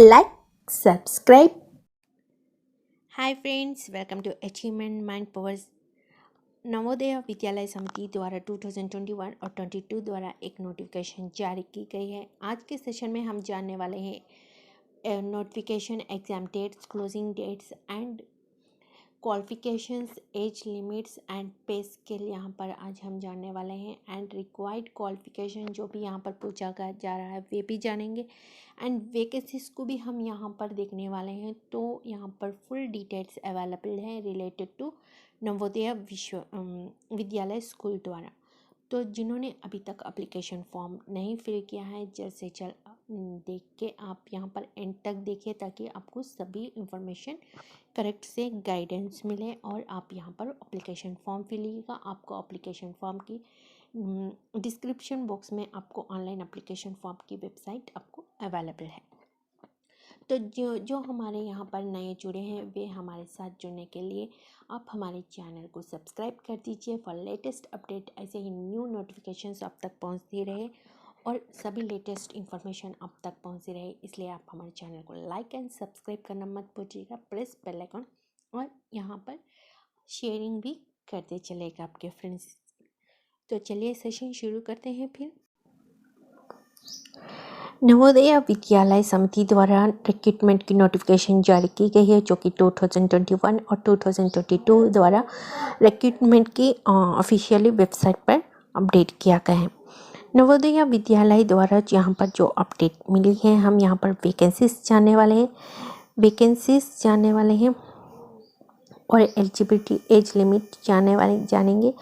like, subscribe. Hi friends, welcome to achievement mind powers. Navodaya Vidyalaya Samiti द्वारा 2021 और 22 द्वारा एक नोटिफिकेशन जारी की गई है। आज के सेशन में हम जानने वाले हैं notification, exam dates, closing dates and qualifications, age limits and pay scale यहाँ पर आज हम जानने वाले हैं। एंड रिक्वायर्ड क्वालिफिकेशन जो भी यहाँ पर पूछा जा रहा है वे भी जानेंगे। एंड वैकेंसीज को भी हम यहाँ पर देखने वाले हैं। तो यहाँ पर फुल डिटेल्स अवेलेबल हैं related to Navodaya Vidyalaya school द्वारा। तो जिन्होंने अभी तक एप्लीकेशन फॉर्म नहीं फिल किया है, जल्द से जल्द देख के आप यहाँ पर एंड तक देखिए ताकि आपको सभी इंफॉर्मेशन करेक्ट से गाइडेंस मिले और आप यहाँ पर एप्लीकेशन फॉर्म फिल कीजिएगा। आपको एप्लीकेशन फॉर्म की डिस्क्रिप्शन बॉक्स में आपको ऑनलाइन एप्लीकेशन फॉर्म की वेबसाइट आपको अवेलेबल है। तो जो हमारे यहाँ पर नए जुड़े हैं वे हमारे साथ जुड़ने के लिए आप हमारे चैनल को सब्सक्राइब कर दीजिए फॉर लेटेस्ट अपडेट। ऐसे ही न्यू नोटिफिकेशंस आप तक पहुँचती रहे और सभी लेटेस्ट इन्फॉर्मेशन आप तक पहुँचती रहे, इसलिए आप हमारे चैनल को लाइक एंड सब्सक्राइब करना मत भूलिएगा। प्रेस बेल आइकन और यहाँ पर शेयरिंग भी करते चलेगा आपके फ्रेंड्स। तो चलिए सेशन शुरू करते हैं। फिर नवोदय विद्यालय समिति द्वारा रिक्रूटमेंट की नोटिफिकेशन जारी की गई है, जो कि 2021 और 2022 द्वारा रिक्रूटमेंट की ऑफिशियली वेबसाइट पर अपडेट किया गया है। नवोदय विद्यालय द्वारा यहाँ पर जो अपडेट मिली है, हम यहाँ पर वैकेंसीज जानने वाले हैं और एलिजिबिलिटी, एज लिमिट जानेंगे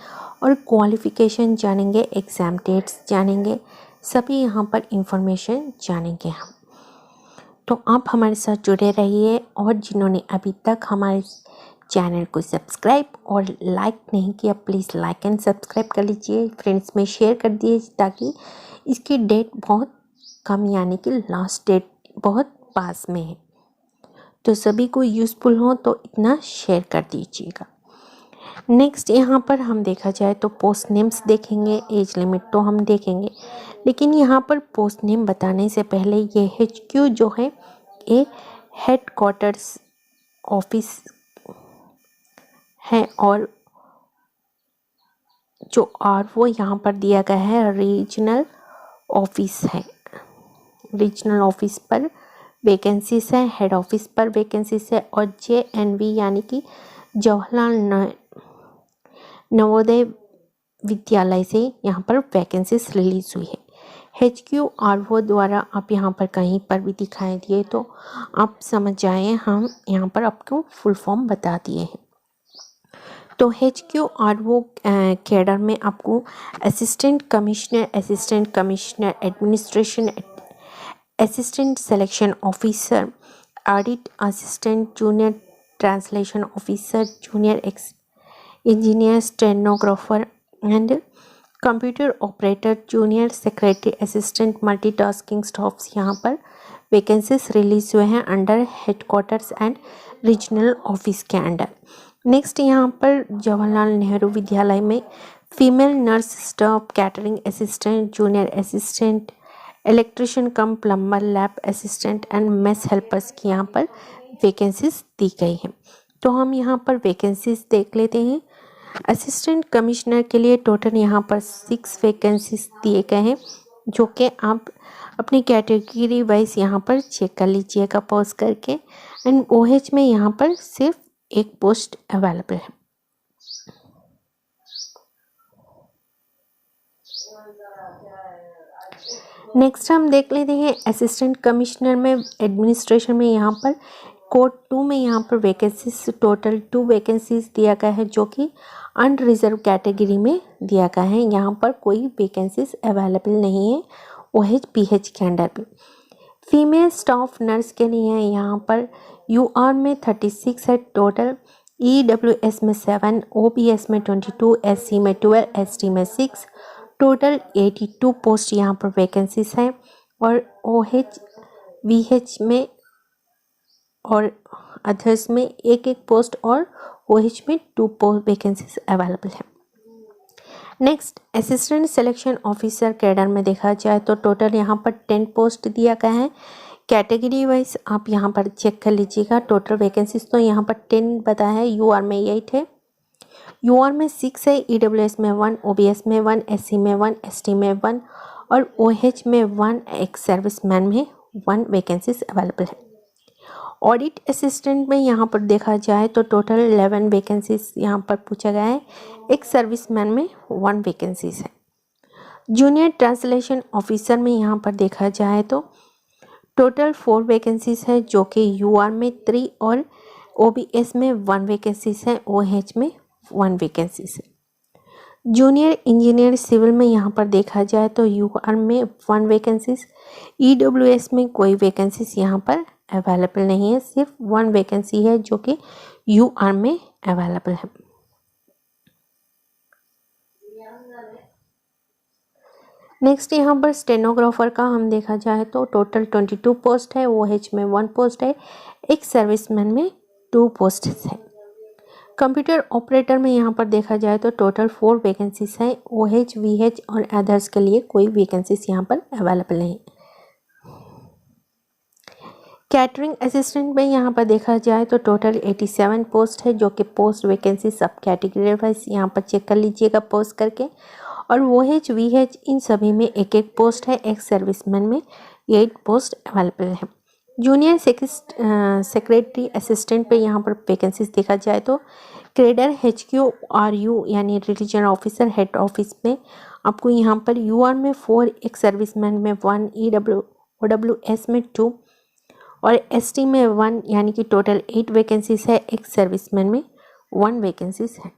और क्वालिफिकेशन जानेंगे, एग्ज़ाम डेट्स जानेंगे, सभी यहाँ पर इंफॉर्मेशन जानेंगे हम। तो आप हमारे साथ जुड़े रहिए और जिन्होंने अभी तक हमारे चैनल को सब्सक्राइब और लाइक नहीं किया, प्लीज़ लाइक एंड सब्सक्राइब कर लीजिए, फ्रेंड्स में शेयर कर दिए ताकि इसकी डेट बहुत कम यानी कि लास्ट डेट बहुत पास में है, तो सभी को यूज़फुल हो तो इतना शेयर कर दीजिएगा। नेक्स्ट यहाँ पर हम देखा जाए तो पोस्ट नेम्स देखेंगे, एज लिमिट तो हम देखेंगे, लेकिन यहाँ पर पोस्ट नेम बताने से पहले ये HQ जो है ये हेड क्वार्टर्स ऑफिस है और जो RO यहाँ पर दिया गया है रीजनल ऑफिस है। रीजनल ऑफिस पर वैकेंसीज है, हेड ऑफिस पर वैकेंसीज है और JNV यानी कि जवाहरलाल नवोदय विद्यालय से यहाँ पर वैकेंसीज रिलीज हुई है। HQ RO द्वारा आप यहाँ पर कहीं पर भी दिखाई दिए तो आप समझ जाए हम यहाँ पर आपको फुल फॉर्म बता दिए हैं। तो HQ RO कैडर में आपको assistant commissioner administration, assistant selection officer, audit assistant, junior translation officer, junior engineer, stenographer and computer operator, junior secretary assistant, multitasking staffs यहाँ पर वैकेंसीज रिलीज हुए हैं under headquarters and regional office के under. Next यहाँ पर जवाहरलाल नेहरू विद्यालय में female nurse staff, catering assistant, junior assistant, electrician come plumber, lab assistant and mess helpers की यहाँ पर वैकेंसीज दी गई हैं। तो हम यहाँ पर वैकेंसीज देख लेते हैं। असिस्टेंट कमिश्नर के लिए टोटल यहाँ पर 6 वैकेंसीज दिए गए हैं, जो कि आप अपनी कैटेगरी वाइज यहाँ पर चेक कर लीजिएगा पॉज करके। एंड OH में यहाँ पर सिर्फ एक पोस्ट अवेलेबल है। नेक्स्ट हम देख लेते हैं असिस्टेंट कमिश्नर में एडमिनिस्ट्रेशन में यहाँ पर कोड 2 में यहाँ पर वैकेंसीज टोटल 2 वैकेंसीज दिया गया है, जो कि अनरिजर्व कैटेगरी में दिया गया है। यहाँ पर कोई वैकेंसीज अवेलेबल नहीं है OH PH के अंडर पे। फीमेल स्टाफ नर्स के लिए यहाँ पर UR में 36 है टोटल, EWS में 7, OBS में 22, SC में 12, ST में 6, टोटल 82 पोस्ट यहाँ पर वैकेंसीज हैं और OH VH में और अदर्स में एक पोस्ट और OH में 2 वैकेंसीज अवेलेबल है। Next assistant selection officer cadre में देखा जाए तो टोटल यहाँ पर 10 पोस्ट दिया गया है। कैटेगरी वाइज आप यहाँ पर चेक कर लीजिएगा। टोटल वैकेंसीज तो यहाँ पर 10 बताया है, यूआर में 8 है, यूआर में 6 है, ईडब्ल्यूएस में 1, ओबीएस में 1, एससी में 1, एसटी में 1 और ओएच में 1, एक्स सर्विसमैन में 1 वैकेंसीज अवेलेबल है। ऑडिट असिस्टेंट में यहाँ पर देखा जाए तो टोटल 11 वैकेंसीज यहाँ पर पूछा गया है, एक्स सर्विसमैन में 1 वैकेंसीज है। जूनियर ट्रांसलेशन ऑफिसर में यहाँ पर देखा जाए तो टोटल 4 वैकेंसीज है, जो कि यूआर में 3 और ओबीएस में 1 वैकेंसीज है, ओएच में 1 वैकेंसीज है। जूनियर इंजीनियर सिविल में यहाँ पर देखा जाए तो यूआर में 1 वैकेंसीज, ईडब्ल्यूएस में कोई वैकेंसीज यहाँ पर अवेलेबल नहीं है, सिर्फ 1 वैकेंसी है जो कि यूआर में अवेलेबल है। नेक्स्ट यहाँ पर स्टेनोग्राफर का हम देखा जाए तो टोटल 22 पोस्ट है, ओएच में 1 पोस्ट है, एक सर्विसमैन में 2 पोस्ट है। कंप्यूटर ऑपरेटर में यहाँ पर देखा जाए तो टोटल 4 वैकेंसीज है, ओएच, वीएच और अदर्स के लिए कोई वैकेंसीज यहाँ पर अवेलेबल नहीं। कैटरिंग असिस्टेंट में यहाँ पर देखा जाए तो टोटल 87 पोस्ट है, जो कि पोस्ट वैकेंसी सब कैटेगरी वाइज यहाँ पर चेक कर लीजिएगा पोस्ट करके, और ओएच, वीएच इन सभी में एक एक पोस्ट है, एक्स सर्विसमैन में 8 पोस्ट अवेलेबल है। जूनियर सेक्रेटरी असिस्टेंट पे यहाँ पर वैकेंसीज देखा जाए तो क्रेडर HQRU यानी रिलीजन ऑफिसर हेड ऑफिस में आपको यहाँ पर यूआर में 4, एक सर्विसमैन में 1, OWS में 2 और एसटी में 1 यानी कि टोटल 8 वैकेंसीज है, एक सर्विसमैन में 1 वैकेंसीज है।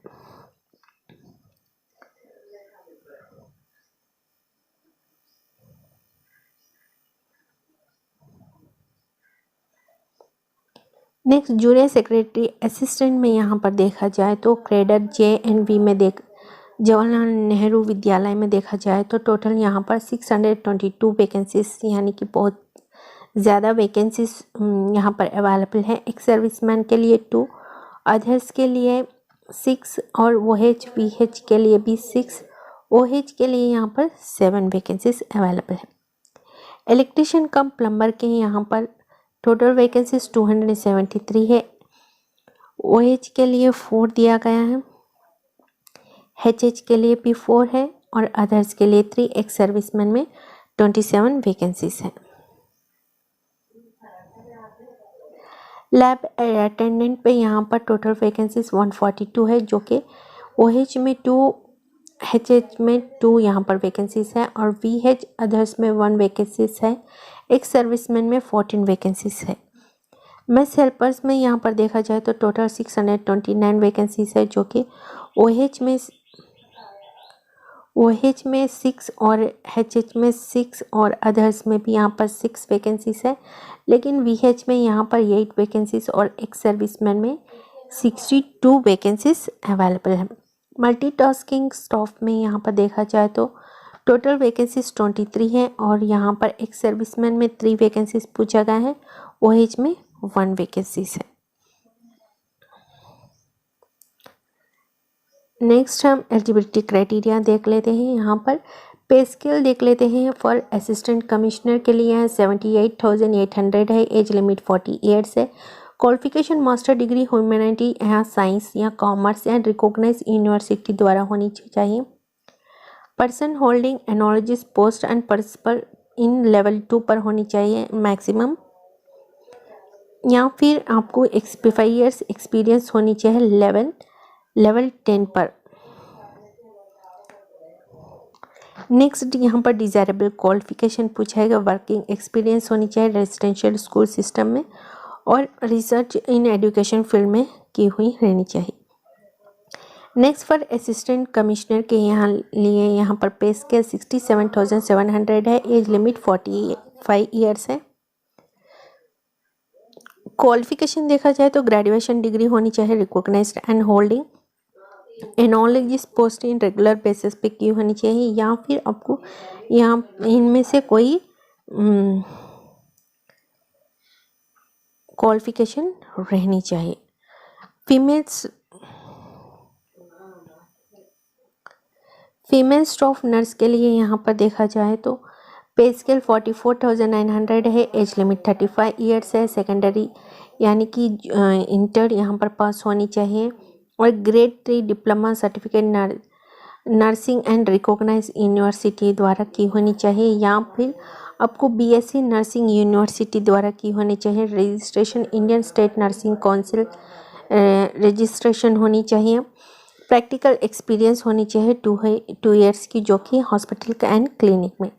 नेक्स्ट जूनियर सेक्रेटरी असिस्टेंट में यहाँ पर देखा जाए तो क्रेडर JNV में जवाहरलाल नेहरू विद्यालय में देखा जाए तो टोटल यहाँ पर 622 वैकेंसीज यानी कि बहुत ज़्यादा वैकेंसीज यहाँ पर अवेलेबल है। एक सर्विसमैन के लिए 2, अदर्स के लिए 6 और OH VH के लिए भी 6, OH के लिए यहाँ पर 7 वैकेंसीज अवेलेबल है। इलेक्ट्रिशियन कम प्लम्बर के यहाँ पर टोटल वैकेंसीज 273 है, OH के लिए 4 दिया गया है, HH के लिए भी 4 है और अदर्स के लिए 3, एक सर्विसमैन में 27 वैकेंसीज है। लैब अटेंडेंट पे यहाँ पर टोटल वैकेंसीज 142 है, जो कि OH में 2, HH में 2 यहाँ पर वैकेंसीज है और VH अदर्स में 1 वैकेंसीज है, एक सर्विसमैन में 14 वैकेंसीज है। मेस हेल्पर्स में यहाँ पर देखा जाए तो टोटल 629 वैकेंसीज है, जो कि OH में 6 और HH में 6 और अदर्स में भी यहाँ पर 6 वैकेंसीज है, लेकिन VH में यहाँ पर 8 वैकेंसीज और एक सर्विसमैन में 62 वैकेंसीज अवेलेबल है। मल्टीटास्किंग स्टाफ में यहाँ पर देखा जाए तो टोटल वैकेंसीज 23 है और यहाँ पर एक सर्विसमैन में 3 वैकेंसीज पूछा गया है, OH में 1 वैकेंसीज है। नेक्स्ट हम एलिजिबिलिटी क्राइटेरिया देख लेते हैं। यहाँ पर पे स्केल देख लेते हैं। फॉर असिस्टेंट कमिश्नर के लिए है 78,800 है, एज लिमिट 40 ईयर्स है, क्वालिफिकेशन मास्टर डिग्री ह्यूमैनिटी या साइंस या कॉमर्स या रिकॉग्नाइज यूनिवर्सिटी द्वारा होनी चाहिए। Person holding analogous post and principal in level 2 पर होनी चाहिए मैक्सिमम, या फिर आपको 5 ईयर्स एक्सपीरियंस होनी चाहिए लेवल 10 पर। नेक्स्ट यहाँ पर डिज़ायरेबल क्वालिफिकेशन पूछाएगा, वर्किंग एक्सपीरियंस होनी चाहिए रेजिडेंशियल स्कूल सिस्टम में और रिसर्च इन एजुकेशन फील्ड में की हुई रहनी चाहिए। नेक्स्ट फॉर असिस्टेंट कमिश्नर के यहाँ पर पे स्केल 67,700 है, एज लिमिट 45 ईयर्स है। क्वालिफिकेशन देखा जाए तो ग्रेजुएशन डिग्री होनी चाहिए recognised and holding analogous post in regular basis pay की होनी चाहिए, या फिर आपको यहाँ इनमें से कोई क्वालिफिकेशन रहनी चाहिए। फीमेल स्टाफ नर्स के लिए यहाँ पर देखा जाए तो पे स्केल 44,900 है। एज लिमिट 35 ईयर्स है। सेकेंडरी यानी कि इंटर यहाँ पर पास होनी चाहिए और grade 3 diploma certificate nursing and recognise university द्वारा की होनी चाहिए, या फिर आपको बीएससी नर्सिंग यूनिवर्सिटी द्वारा की होनी चाहिए। Registration Indian state nursing council registration होनी चाहिए। प्रैक्टिकल एक्सपीरियंस होनी चाहिए 2 ईयर्स की, जो कि हॉस्पिटल एंड क्लिनिक में।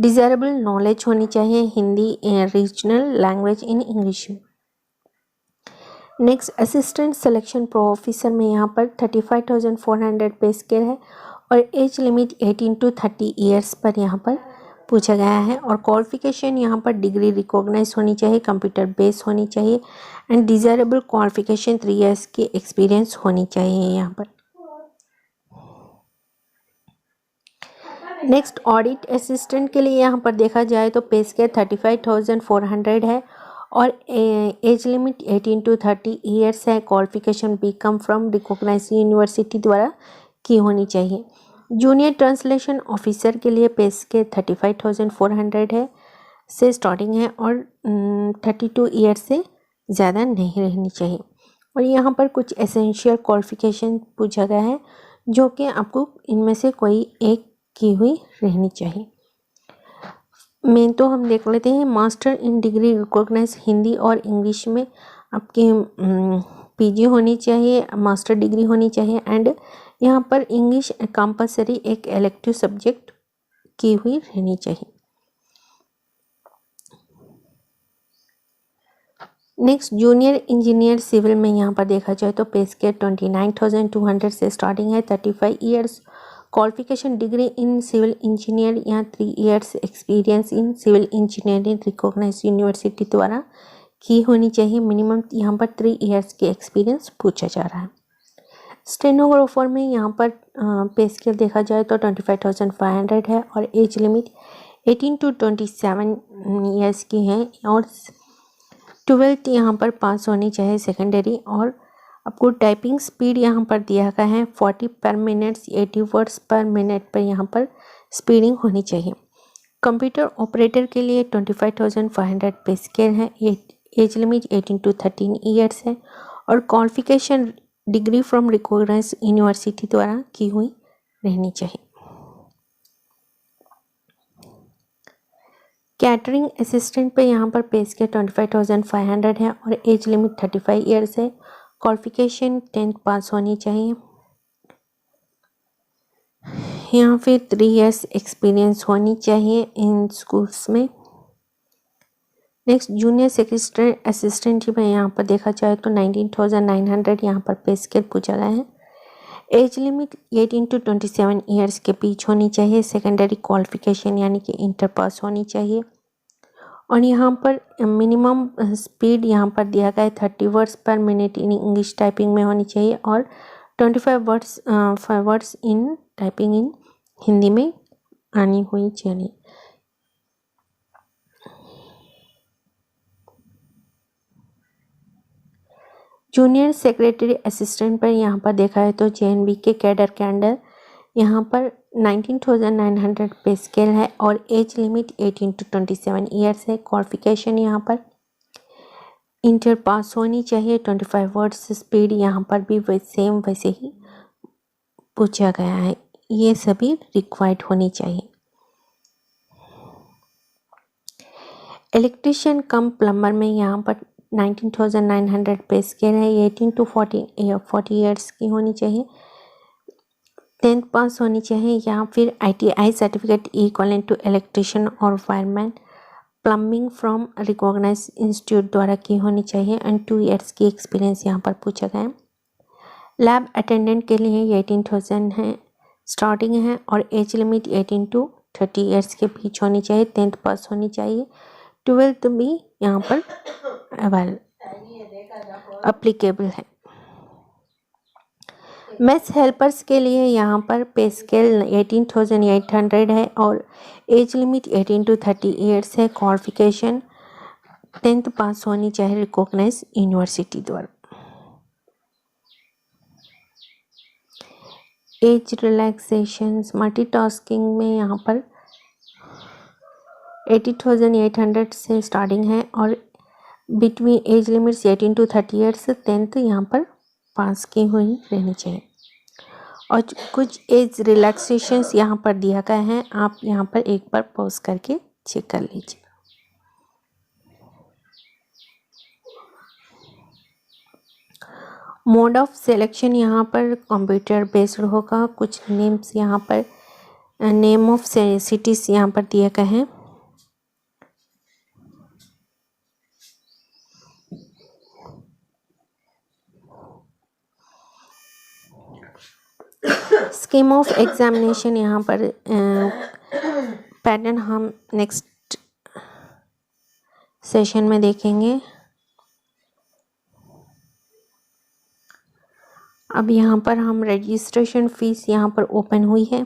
डिजायरेबल नॉलेज होनी चाहिए Hindi regional language in English में। Next assistant selection pro officer में यहाँ पर 35,400 पे स्केल है और एज लिमिट 18 to 30 ईयर्स पर यहाँ पर पूछा गया है। और क्वालिफिकेशन यहाँ पर डिग्री रिकॉग्नाइज होनी चाहिए, कंप्यूटर बेस होनी चाहिए एंड डिजायरेबल क्वालिफिकेशन 3 ईयर्स की एक्सपीरियंस होनी चाहिए यहाँ पर। नेक्स्ट ऑडिट असिस्टेंट के लिए यहाँ पर देखा जाए तो पे स्केल 35,400 है और एज लिमिट 18 to 30 ईयर्स है। Qualification BCom from recognise university द्वारा की होनी चाहिए। जूनियर ट्रांसलेशन ऑफिसर के लिए पे स्केल 35,400 है से स्टार्टिंग है और 32 ईयर्स से ज़्यादा नहीं रहनी चाहिए। और यहाँ पर कुछ एसेंशियल क्वालिफिकेशन पूछा गया है, जो कि आपको इनमें से कोई एक की हुई रहनी चाहिए। मेन तो हम देख लेते हैं। Master in degree recognise Hindi और इंग्लिश में आपकी पीजी होनी चाहिए, मास्टर डिग्री होनी चाहिए एंड यहाँ पर इंग्लिश कंपलसरी एक इलेक्टिव सब्जेक्ट की हुई रहनी चाहिए। नेक्स्ट जूनियर इंजीनियर सिविल में यहाँ पर देखा जाए तो पे स्केल 29,200 से स्टार्टिंग है। 35 years. Qualification degree in civil engineer या 3 years experience in civil engineering recognise university द्वारा की होनी चाहिए। मिनिमम यहाँ पर 3 ईयर्स की एक्सपीरियंस पूछा जा रहा है। स्टेनोग्राफर में यहाँ पर पे स्केल देखा जाए तो 25,500 है और एज लिमिट 18 to 27 ईयर्स की है और 12th यहाँ पर पास होनी चाहिए सेकेंडरी। और आपको टाइपिंग स्पीड यहाँ पर दिया गया है 40 पर मिनट, 80 वर्ड्स पर मिनट पर यहाँ पर स्पीडिंग होनी चाहिए। कंप्यूटर ऑपरेटर के लिए 25,500 पे स्केल है। एज लिमिट 18 to 13 ईयर्स है और qualification degree from recognise university द्वारा की हुई रहनी चाहिए। कैटरिंग असिस्टेंट पे यहाँ पर पे स्केल 25,500 है और एज लिमिट 35 ईयर्स है। क्वालिफिकेशन 10th पास होनी चाहिए, यहाँ फिर 3 ईयर्स एक्सपीरियंस होनी चाहिए इन स्कूल्स में। नेक्स्ट जूनियर सेक्रेटरी असिस्टेंट में यहाँ पर देखा जाए तो 19,900 यहाँ पर पे स्केल पूछा गया है। एज लिमिट 18 to 27 ईयर्स के बीच होनी चाहिए। सेकेंडरी क्वालिफिकेशन यानी कि इंटर पास होनी चाहिए और यहाँ पर मिनिमम स्पीड यहाँ पर दिया गया है 30 वर्ड्स पर मिनट इन इंग्लिश टाइपिंग में होनी चाहिए और 25 words in typing in Hindi में आनी हुई चाहिए। जूनियर सेक्रेटरी असिस्टेंट पर यहाँ पर देखा है तो जेएनवी के कैडर के अंडर यहाँ पर 19,900 पे स्केल है और एज लिमिट 18 to 27 ईयर्स है। क्वालिफिकेशन यहाँ पर इंटर पास होनी चाहिए। 25 वर्ड्स स्पीड यहाँ पर भी सेम वैसे ही पूछा गया है, ये सभी रिक्वायर्ड होनी चाहिए। इलेक्ट्रिशियन कम प्लम्बर में यहाँ पर 19,900 पे स्केल है। 18 to 40 ईयर्स की होनी चाहिए। 10th पास होनी चाहिए या फिर ITI certificate equivalent to electrician और wireman plumbing from recognise institute द्वारा की होनी चाहिए एंड 2 ईयर्स की एक्सपीरियंस यहाँ पर पूछा गया है। लैब अटेंडेंट के लिए 18,000 है स्टार्टिंग है और एज लिमिट 18 to 30 ईयर्स के बीच होनी चाहिए। 10th पास होनी चाहिए। 12th भी यहाँ पर अप्लीकेबल है। मेस हेल्पर्स के लिए यहाँ पर पे स्केल 18,800 है और एज लिमिट 18 to 30 ईयर्स है। क्वालिफिकेशन 10th पास होनी चाहिए रिकॉग्नाइज यूनिवर्सिटी द्वारा। एज रिलैक्सेशन मल्टीटास्किंग में यहाँ पर 80,800 से स्टार्टिंग है और between as limits 18 to 30 years 10th यहाँ पर पास की हुई रहनी चाहिए। और कुछ एज रिलैक्सेशंस यहाँ पर दिया गया है, आप यहाँ पर एक बार पॉज करके चेक कर लीजिए। मोड ऑफ सिलेक्शन यहाँ पर कंप्यूटर बेस्ड होगा। कुछ नेम्स यहाँ पर नेम ऑफ सिटीज यहाँ पर दिए गए हैं। स्कीम ऑफ एग्जामिनेशन यहाँ पर पैटर्न हम नेक्स्ट सेशन में देखेंगे। अब यहाँ पर हम रजिस्ट्रेशन फ़ीस यहाँ पर ओपन हुई है।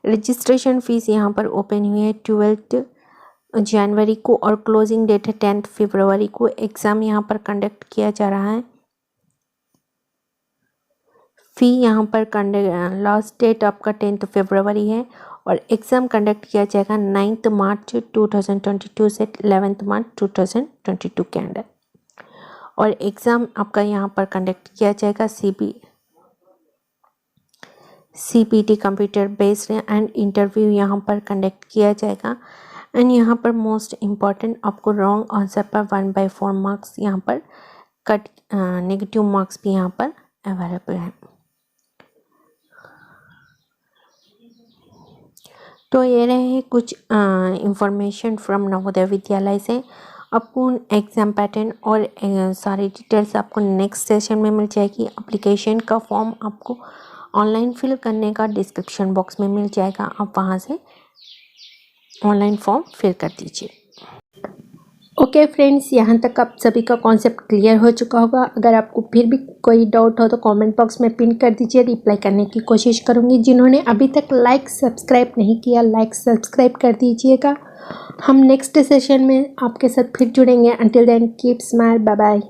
रजिस्ट्रेशन फ़ीस यहाँ पर ओपन हुई है 12 जनवरी को और क्लोजिंग डेट है 10 फरवरी को। एग्ज़ाम यहाँ पर कंडक्ट किया जा रहा है। फ़ी यहाँ पर लास्ट डेट आपका 10 फरवरी है और एग्ज़ाम कंडक्ट किया जाएगा 9 मार्च 2022 से 11 मार्च 2022 के अंदर। और एग्ज़ाम आपका यहाँ पर कंडक्ट किया जाएगा CPT computer based and interview यहाँ पर कंडक्ट किया जाएगा। एंड यहाँ पर मोस्ट इम्पॉर्टेंट आपको रॉन्ग आंसर पर 1/4 मार्क्स यहाँ पर कट, नेगेटिव मार्क्स भी यहाँ पर अवेलेबल है। तो ये रहे कुछ इंफॉर्मेशन फ्रॉम नवोदय विद्यालय से। आपको एग्ज़ाम पैटर्न और सारी डिटेल्स आपको नेक्स्ट सेशन में मिल जाएगी। एप्लीकेशन का फॉर्म आपको ऑनलाइन फिल करने का डिस्क्रिप्शन बॉक्स में मिल जाएगा, आप वहां से ऑनलाइन फॉर्म फिल कर दीजिए। ओके फ्रेंड्स, यहाँ तक आप सभी का कॉन्सेप्ट क्लियर हो चुका होगा। अगर आपको फिर भी कोई डाउट हो तो कमेंट बॉक्स में पिन कर दीजिए, रिप्लाई करने की कोशिश करूँगी। जिन्होंने अभी तक लाइक सब्सक्राइब नहीं किया, लाइक सब्सक्राइब कर दीजिएगा। हम नेक्स्ट सेशन में आपके साथ फिर जुड़ेंगे। Until then keep smile, bye bye.